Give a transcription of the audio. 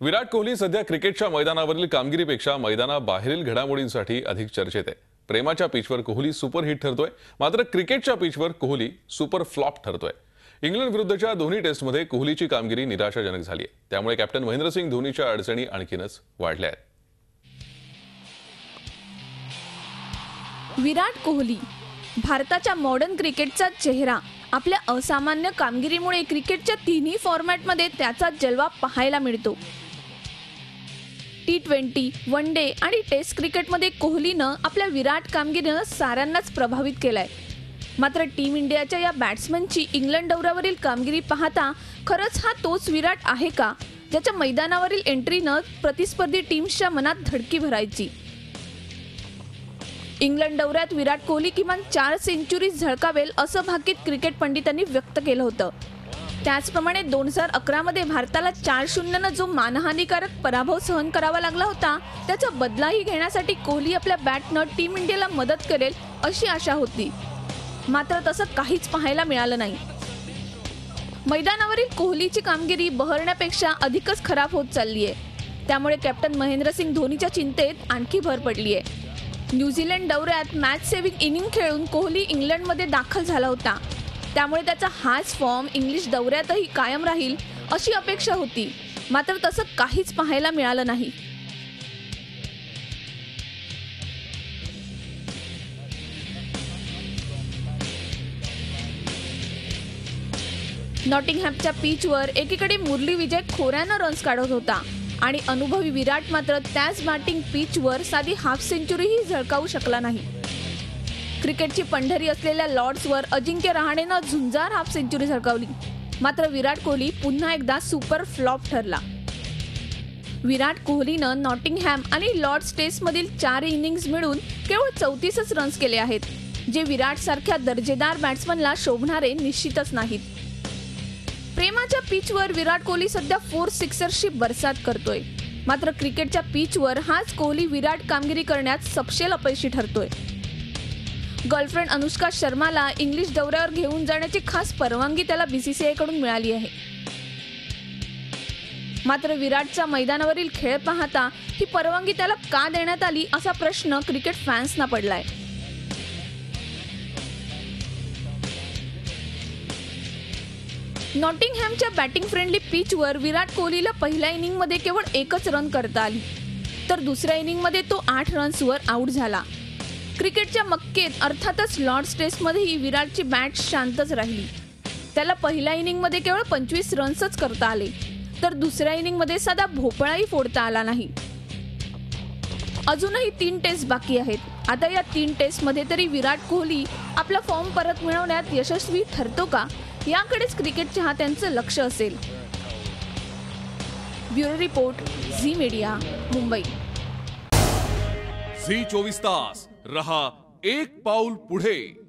विराट कोहली सध्या क्रिकेटच्या मैदानावरील कामगिरीपेक्षा मैदानाबाहेरील घडामोडींसाठी अधिक चर्चेत आहे। प्रेमाच्या पिचवर कोहली सुपर हिट ठरतोय, मात्र क्रिकेटच्या पिचवर कोहली सुपर फ्लॉप ठरतोय। इंग्लंड विरुद्धच्या दोन्ही टेस्टमध्ये कोहलीची कामगिरी निराशाजनक झाली आहे। त्यामुळे कॅप्टन महेंद्रसिंग धोनीच्या अडचणी आणखीनच वाढल्या आहेत। विराट कोहली भारताच्या मॉडर्न क्रिकेटचा चेहरा आपल्या असामान्य कामगिरीमुळे क्रिकेटच्या तिन्ही फॉर्मॅटमध्ये त्याचा जलवा पाहायला मिळतो। T20, वन डे आणि टेस्ट क्रिकेटमध्ये कोहलीनं आपल्या विराट कामगिरीनं साऱ्यांनाच प्रभावित केलाय। मात्र टीम इंडियाच्या या बॅट्समनची इंग्लंड दौऱ्यावरील कामगिरी पाहता खरंच हा तोच विराट आहे का, ज्याच्या मैदानावरील एंट्रीनं प्रतिस्पर्धी टीम्सच्या मनात धडकी भरायची। इंग्लंड दौऱ्यात विराट कोहली किमान 4 सेंचुरीज झळकावेल असं भाकीत क्रिकेट पंडितांनी व्यक्त केलं होतं। त्याचप्रमाणे 2011 मध्ये भारताला 4-0 न जो मानहानीकारक पराभव सहन करावा लागला होता, त्याचा बदलाही घेण्यासाठी कोहली आपल्या बॅटनं टीम इंडियाला मदत करेल अशी आशा होती। मात्र तसं काहीच पाहायला मिळालं नाही। मैदानावरील कोहलीची कामगिरी बहरण्यापेक्षा अधिकच खराब होत चालली आहे। त्यामुळे कॅप्टन महेंद्रसिंग धोनीच्या चिंतेत आणखी भर पडली आहे। न्यूझीलंड दौऱ्यात मॅच सेव्हिंग इनिंग खेळून कोहली इंग्लंडमध्ये दाखल झाला होता। त्यामुळे त्याचा हाच फॉर्म इंग्लिश दौऱ्यातही कायम राहील अशी अपेक्षा होती। मात्र तसं काहीच पाहायला मिळालं नाही। नॉटिंगहॅमच्या पिचवर एकीकडे मुरली विजय खोऱ्यानं रन्स काढत होता आणि अनुभवी विराट मात्र त्याच बॅटिंग पिचवर साधी हाफ सेंचुरीही झळकावू शकला नाही। क्रिकेटची पंढरी असलेल्या लॉर्ड्सवर अजिंक्य रहाणेनं झुंजार हाफ सेंचुरी झळकावली। मात्र विराट कोहली पुन्हा एकदा सुपर फ्लॉप ठरला। विराट कोहलीनं नॉटिंगहॅम आणि लॉर्ड्स टेस्टमधील 4 इनिंग्स मिळून केवळ 34च रन्स केले आहेत, जे विराट सारख्या दर्जेदार बॅट्समनला शोभणारे निश्चितच नाहीत। प्रेमाच्या पिचवर विराट कोहली सध्या 4 सिक्सर्सची बरसात करतोय। मात्र क्रिकेटच्या पिचवर हाच कोहली विराट कामगिरी करण्यात सपशेल अपयशी ठरतोय। गर्लफ्रेंड अनुष्का शर्माला इंग्लिश दौऱ्यावर घेऊन जाण्याची खास परवानगी त्याला BCCI कडून मिळाली आहे। मात्र विराटचा मैदानावरील खेळ पाहता ही परवानगी त्याला का देण्यात आली असा प्रश्न क्रिकेट फॅन्सना पडलाय। नॉटिंगहॅमच्या बॅटिंग फ्रेंडली पिचवर विराट कोहलीला पहिल्या इनिंगमध्ये केवळ 1च रन करता आली, तर दुसऱ्या इनिंगमध्ये तो 8 रन्सवर आउट झाला। क्रिकेटच्या मक्केत अर्थातच लॉर्ड्स टेस्टमध्येही विराटची बॅट शांतच राहिली। त्याला पहिल्या इनिंगमध्ये केवळ 25 रन्सच करता आले, तर दुसऱ्या इनिंगमध्ये साधा भोपळाही फोडता आला नाही। अजूनही 3 टेस्ट बाकी आहेत। आता या 3 टेस्टमध्ये तरी विराट कोहली आपला फॉर्म परत मिळवण्यात यशस्वी ठरतो का, याकडेच क्रिकेट चाहत्यांचं लक्ष असेल। Bureau report, Zee Media, Mumbai. Zee 24 तास रहा एक पाऊल पुढे।